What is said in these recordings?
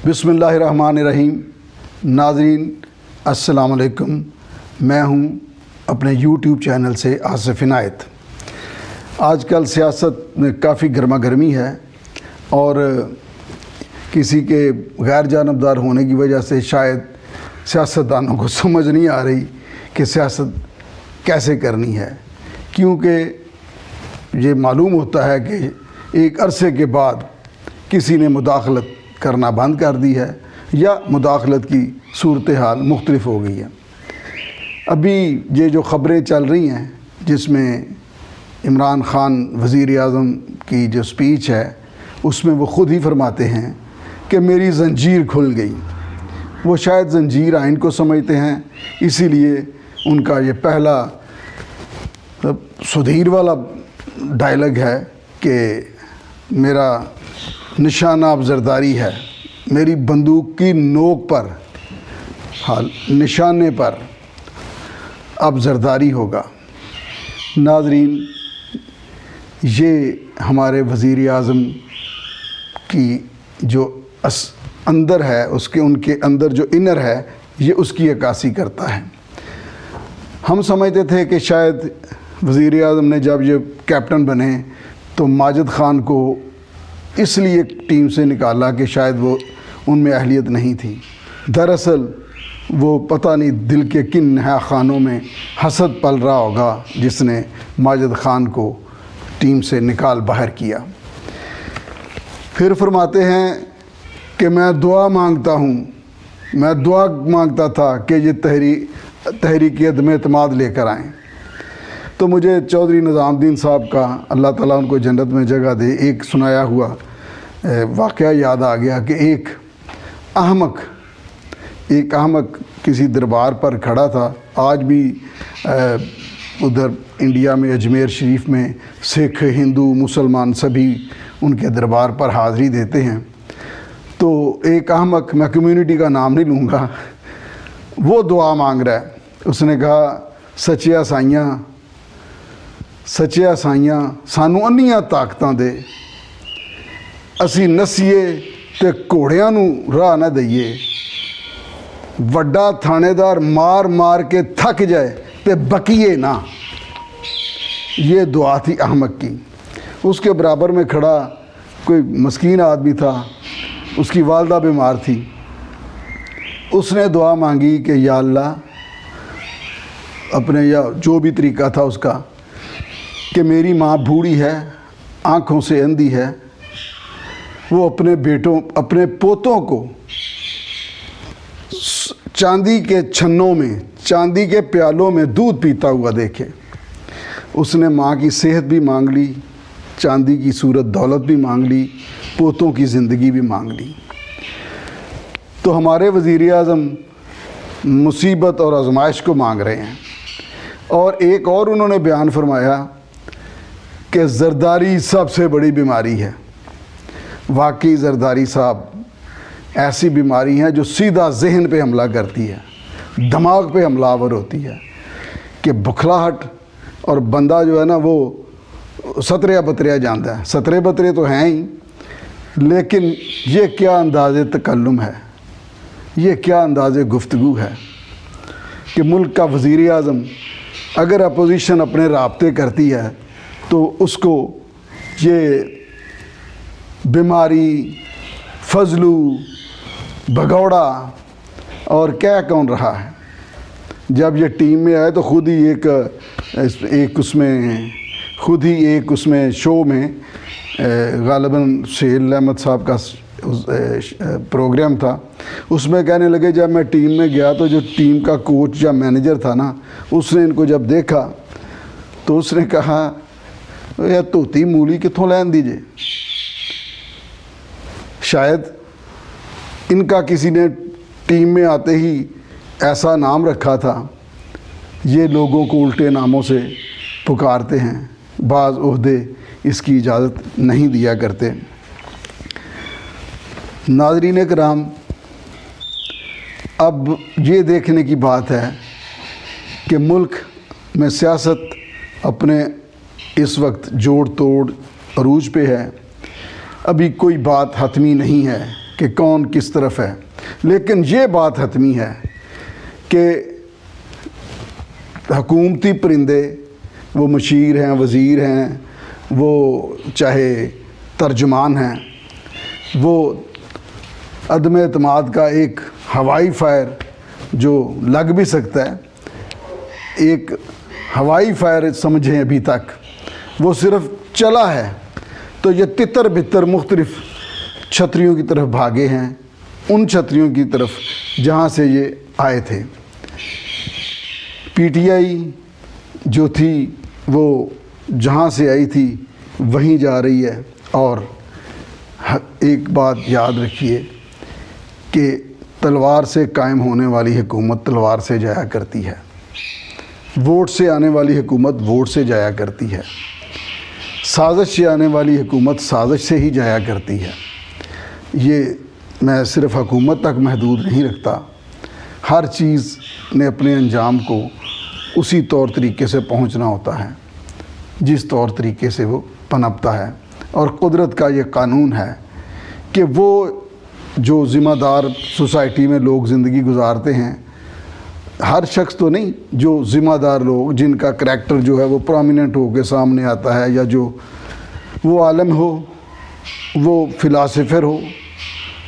بسم اللہ الرحمن الرحیم۔ ناظرین السلام علیکم، میں ہوں اپنے یوٹیوب چینل سے آصف عنایت۔ آج کل سیاست میں کافی گرما گرمی ہے اور کسی کے غیر جانبدار ہونے کی وجہ سے شاید سیاستدانوں کو سمجھ نہیں آ رہی کہ سیاست کیسے کرنی ہے، کیونکہ یہ معلوم ہوتا ہے کہ ایک عرصے کے بعد کسی نے مداخلت کرنا بند کر دی ہے یا مداخلت کی صورتحال مختلف ہو گئی ہے۔ ابھی یہ جو خبریں چل رہی ہیں جس میں عمران خان وزیر اعظم کی جو سپیچ ہے اس میں وہ خود ہی فرماتے ہیں کہ میری زنجیر کھل گئی۔ وہ شاید زنجیر آئین کو سمجھتے ہیں، اسی لیے ان کا یہ پہلا سدھیر والا ڈائلاگ ہے کہ میرا نشانہ اب زرداری ہے، میری بندوق کی نوک پر نشانے پر اب زرداری ہوگا۔ ناظرین، یہ ہمارے وزیر اعظم کی جو اندر ہے ان کے اندر جو انر ہے یہ اس کی عکاسی کرتا ہے۔ ہم سمجھتے تھے کہ شاید وزیر اعظم نے جب یہ کیپٹن بنے تو ماجد خان کو اس لیے ٹیم سے نکالا کہ شاید وہ ان میں اہلیت نہیں تھی۔ دراصل وہ پتہ نہیں دل کے کن نہا خانوں میں حسد پل رہا ہوگا جس نے ماجد خان کو ٹیم سے نکال باہر کیا۔ پھر فرماتے ہیں کہ میں دعا مانگتا ہوں، میں دعا مانگتا تھا کہ یہ تحریک عدم اعتماد لے کر آئیں۔ تو مجھے چودھری نظام الدین صاحب کا اللہ تعالیٰ ان کو جنت میں جگہ دے ایک سنایا ہوا واقعہ یاد آ گیا کہ ایک احمق کسی دربار پر کھڑا تھا۔ آج بھی ادھر انڈیا میں اجمیر شریف میں سکھ، ہندو، مسلمان سبھی ان کے دربار پر حاضری دیتے ہیں۔ تو ایک احمق، میں کمیونٹی کا نام نہیں لوں گا، وہ دعا مانگ رہا ہے۔ اس نے کہا سچیا سائیاں سانوں انیاں طاقتاں دے، اسی نسیے تے گھوڑیاں نو راہ نہ دئیے، وڈا تھانے دار مار مار کے تھک جائے تے بکیے نہ۔ یہ دعا تھی احمق کی۔ اس کے برابر میں کھڑا کوئی مسکین آدمی تھا، اس کی والدہ بیمار تھی۔ اس نے دعا مانگی کہ یا اللہ، اپنے یا جو بھی طریقہ تھا اس کا، کہ میری ماں بوڑھی ہے، آنکھوں سے اندھی ہے، وہ اپنے پوتوں کو چاندی کے چھنوں میں، چاندی کے پیالوں میں دودھ پیتا ہوا دیکھے۔ اس نے ماں کی صحت بھی مانگ لی، چاندی کی صورت دولت بھی مانگ لی، پوتوں کی زندگی بھی مانگ لی۔ تو ہمارے وزیر اعظم مصیبت اور آزمائش کو مانگ رہے ہیں۔ اور ایک اور انہوں نے بیان فرمایا کہ زرداری سب سے بڑی بیماری ہے۔ واقعی زرداری صاحب ایسی بیماری ہیں جو سیدھا ذہن پہ حملہ کرتی ہے، دماغ پہ حملہ آور ہوتی ہے کہ بکھلاہٹ، اور بندہ جو ہے نا وہ ستریا بتریا جانتا ہے۔ سترے بترے تو ہیں ہی، لیکن یہ کیا انداز تکلم ہے، یہ کیا انداز گفتگو ہے کہ ملک کا وزیر اعظم اگر اپوزیشن اپنے رابطے کرتی ہے تو اس کو یہ بیماری، فضلو، بھگوڑا اور کیا کون رہا ہے۔ جب یہ ٹیم میں آئے تو خود ہی ایک اس میں شو میں غالباً سہیل احمد صاحب کا پروگرام تھا، اس میں کہنے لگے جب میں ٹیم میں گیا تو جو ٹیم کا کوچ یا مینیجر تھا نا، اس نے ان کو جب دیکھا تو اس نے کہا یا توتی مولی کتوں لین دیجئے۔ شاید ان کا کسی نے ٹیم میں آتے ہی ایسا نام رکھا تھا۔ یہ لوگوں کو الٹے ناموں سے پکارتے ہیں، بعض عہدے اس کی اجازت نہیں دیا کرتے۔ ناظرین کرام، اب یہ دیکھنے کی بات ہے کہ ملک میں سیاست اپنے اس وقت جوڑ توڑ عروج پہ ہے۔ ابھی کوئی بات حتمی نہیں ہے کہ کون کس طرف ہے، لیکن یہ بات حتمی ہے کہ حکومتی پرندے، وہ مشیر ہیں، وزیر ہیں، وہ چاہے ترجمان ہیں، وہ عدم اعتماد کا ایک ہوائی فائر جو لگ بھی سکتا ہے، ایک ہوائی فائر سمجھیں ابھی تک، وہ صرف چلا ہے تو یہ تتر بتر مختلف چھتریوں کی طرف بھاگے ہیں، ان چھتریوں کی طرف جہاں سے یہ آئے تھے۔ پی ٹی آئی جو تھی وہ جہاں سے آئی تھی وہیں جا رہی ہے، اور ایک بات یاد رکھیے کہ تلوار سے قائم ہونے والی حکومت تلوار سے جایا کرتی ہے، ووٹ سے آنے والی حکومت ووٹ سے جایا کرتی ہے، سازش سے آنے والی حکومت سازش سے ہی جایا کرتی ہے۔ یہ میں صرف حکومت تک محدود نہیں رکھتا، ہر چیز نے اپنے انجام کو اسی طور طریقے سے پہنچنا ہوتا ہے جس طور طریقے سے وہ پنپتا ہے، اور قدرت کا یہ قانون ہے کہ وہ جو ذمہ دار سوسائٹی میں لوگ زندگی گزارتے ہیں، ہر شخص تو نہیں، جو ذمہ دار لوگ جن کا کریکٹر جو ہے وہ پرومیننٹ ہو کے سامنے آتا ہے، یا جو وہ عالم ہو، وہ فلاسفر ہو،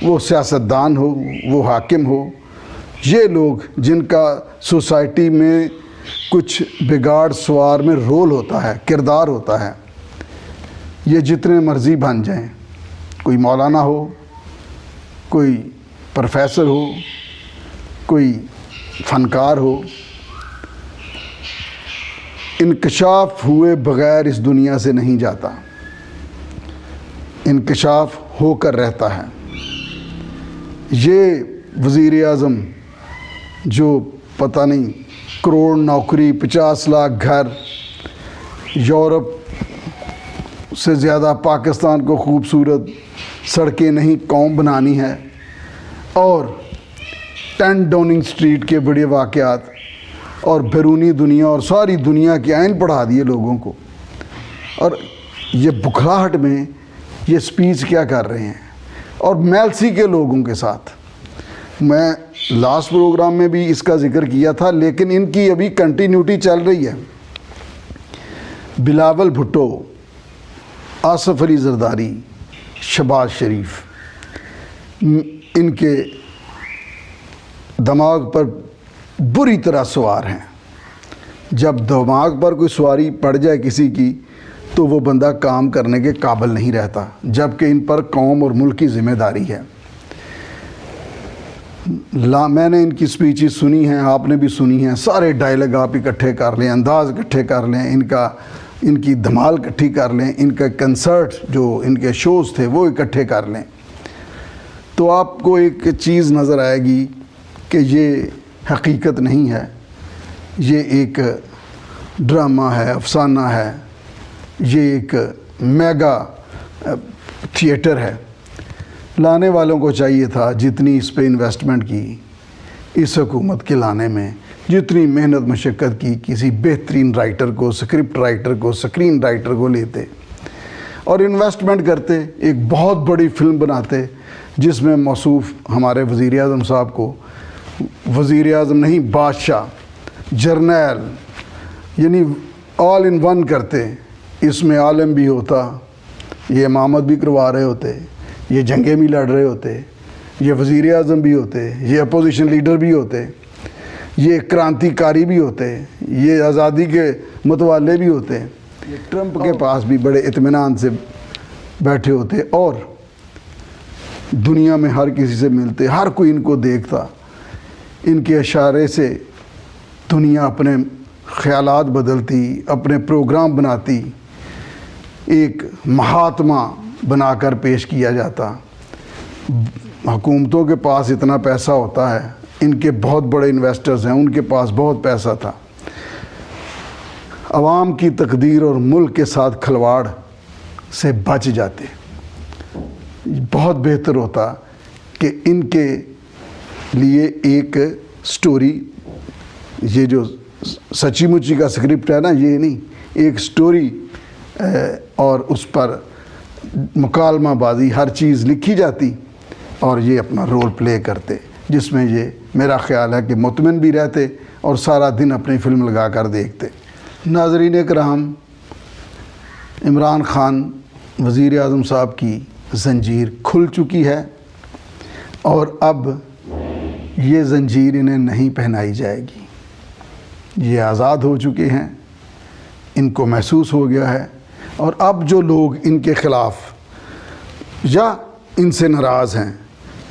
وہ سیاستدان ہو، وہ حاکم ہو، یہ لوگ جن کا سوسائٹی میں کچھ بگاڑ سوار میں رول ہوتا ہے، کردار ہوتا ہے، یہ جتنے مرضی بن جائیں، کوئی مولانا ہو، کوئی پروفیسر ہو، کوئی فنکار ہو، انکشاف ہوئے بغیر اس دنیا سے نہیں جاتا، انکشاف ہو کر رہتا ہے۔ یہ وزیر اعظم جو پتہ نہیں کروڑ نوکری، 50 لاکھ گھر، یورپ سے زیادہ پاکستان کو خوبصورت سڑکیں نہیں قوم بنانی ہے، اور 10 ڈاؤننگ اسٹریٹ کے بڑے واقعات اور بیرونی دنیا اور ساری دنیا کے آئین پڑھا دیے لوگوں کو، اور یہ بکھراہٹ میں یہ سپیچ کیا کر رہے ہیں، اور میلسی کے لوگوں کے ساتھ۔ میں لاسٹ پروگرام میں بھی اس کا ذکر کیا تھا، لیکن ان کی ابھی کنٹینیوٹی چل رہی ہے۔ بلاول بھٹو، آصف علی زرداری، شہباز شریف، ان کے دماغ پر بری طرح سوار ہیں۔ جب دماغ پر کوئی سواری پڑ جائے کسی کی تو وہ بندہ کام کرنے کے قابل نہیں رہتا، جبکہ ان پر قوم اور ملک کی ذمہ داری ہے۔ میں نے ان کی سپیچز سنی ہیں، آپ نے بھی سنی ہیں، سارے ڈائلاگ آپ اکٹھے کر لیں، انداز اکٹھے کر لیں، ان کی دھمال اکٹھی کر لیں، ان کا کنسرٹ جو ان کے شوز تھے وہ اکٹھے کر لیں، تو آپ کو ایک چیز نظر آئے گی کہ یہ حقیقت نہیں ہے، یہ ایک ڈرامہ ہے، افسانہ ہے، یہ ایک میگا تھیٹر ہے۔ لانے والوں کو چاہیے تھا جتنی اس پہ انویسٹمنٹ کی اس حکومت کے لانے میں، جتنی محنت مشقت کی، کسی بہترین رائٹر کو، سکرپٹ رائٹر کو، سکرین رائٹر کو لیتے اور انویسٹمنٹ کرتے، ایک بہت بڑی فلم بناتے جس میں موصوف ہمارے وزیر اعظم صاحب کو وزیر اعظم نہیں، بادشاہ، جرنیل، یعنی آل ان ون کرتے۔ اس میں عالم بھی ہوتا، یہ امامت بھی کروا رہے ہوتے، یہ جنگیں بھی لڑ رہے ہوتے، یہ وزیر اعظم بھی ہوتے، یہ اپوزیشن لیڈر بھی ہوتے، یہ کرانتی کاری بھی ہوتے، یہ آزادی کے متوالے بھی ہوتے، یہ ٹرمپ کے پاس بھی بڑے اطمینان سے بیٹھے ہوتے، اور دنیا میں ہر کسی سے ملتے، ہر کوئی ان کو دیکھتا۔ ان کے اشارے سے دنیا اپنے خیالات بدلتی، اپنے پروگرام بناتی، ایک مہاتما بنا کر پیش کیا جاتا۔ حکومتوں کے پاس اتنا پیسہ ہوتا ہے، ان کے بہت بڑے انویسٹرز ہیں، ان کے پاس بہت پیسہ تھا، عوام کی تقدیر اور ملک کے ساتھ کھلواڑ سے بچ جاتے۔ بہت بہتر ہوتا کہ ان کے لیے ایک سٹوری، یہ جو سچی مچی کا سکرپٹ ہے نا، یہ نہیں، ایک سٹوری اور اس پر مکالمہ بازی ہر چیز لکھی جاتی، اور یہ اپنا رول پلے کرتے، جس میں یہ میرا خیال ہے کہ مطمئن بھی رہتے اور سارا دن اپنی فلم لگا کر دیکھتے۔ ناظرین کرام، عمران خان وزیر اعظم صاحب کی زنجیر کھل چکی ہے اور اب یہ زنجیر انہیں نہیں پہنائی جائے گی۔ یہ آزاد ہو چکے ہیں، ان کو محسوس ہو گیا ہے، اور اب جو لوگ ان کے خلاف یا ان سے ناراض ہیں،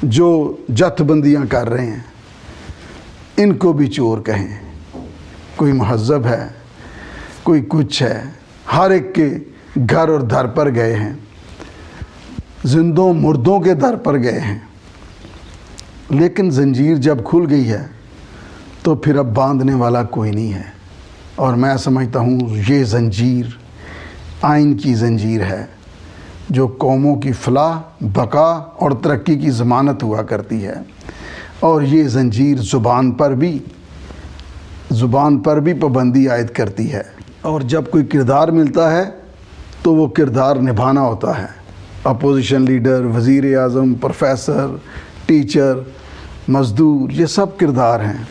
جو جتھ بندیاں کر رہے ہیں، ان کو بھی چور کہیں۔ کوئی مہذب ہے، کوئی کچھ ہے، ہر ایک کے گھر اور در پر گئے ہیں، زندوں مردوں کے در پر گئے ہیں، لیکن زنجیر جب کھل گئی ہے تو پھر اب باندھنے والا کوئی نہیں ہے۔ اور میں سمجھتا ہوں یہ زنجیر آئین کی زنجیر ہے جو قوموں کی فلاح، بقا اور ترقی کی ضمانت ہوا کرتی ہے، اور یہ زنجیر زبان پر بھی پابندی عائد کرتی ہے، اور جب کوئی کردار ملتا ہے تو وہ کردار نبھانا ہوتا ہے۔ اپوزیشن لیڈر، وزیر اعظم، پروفیسر، ٹیچر، مزدور، یہ سب کردار ہیں۔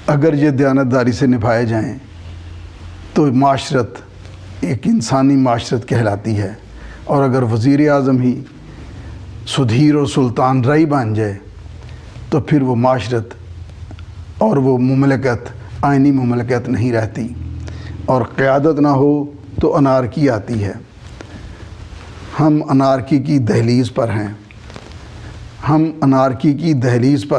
اگر یہ دیانتداری سے نبھائے جائیں تو معاشرت ایک انسانی معاشرت کہلاتی ہے، اور اگر وزیر اعظم ہی سدھیر اور سلطان رئی بن جائے تو پھر وہ معاشرت اور وہ مملکت آئینی مملکت نہیں رہتی، اور قیادت نہ ہو تو انارکی آتی ہے۔ ہم انارکی کی دہلیز پر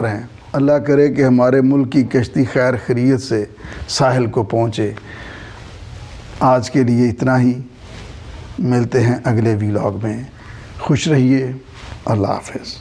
ہیں، اللہ کرے کہ ہمارے ملک کی کشتی خیر خیریت سے ساحل کو پہنچے۔ آج کے لیے اتنا ہی، ملتے ہیں اگلے ویلاگ میں۔ خوش رہیے، اللہ حافظ۔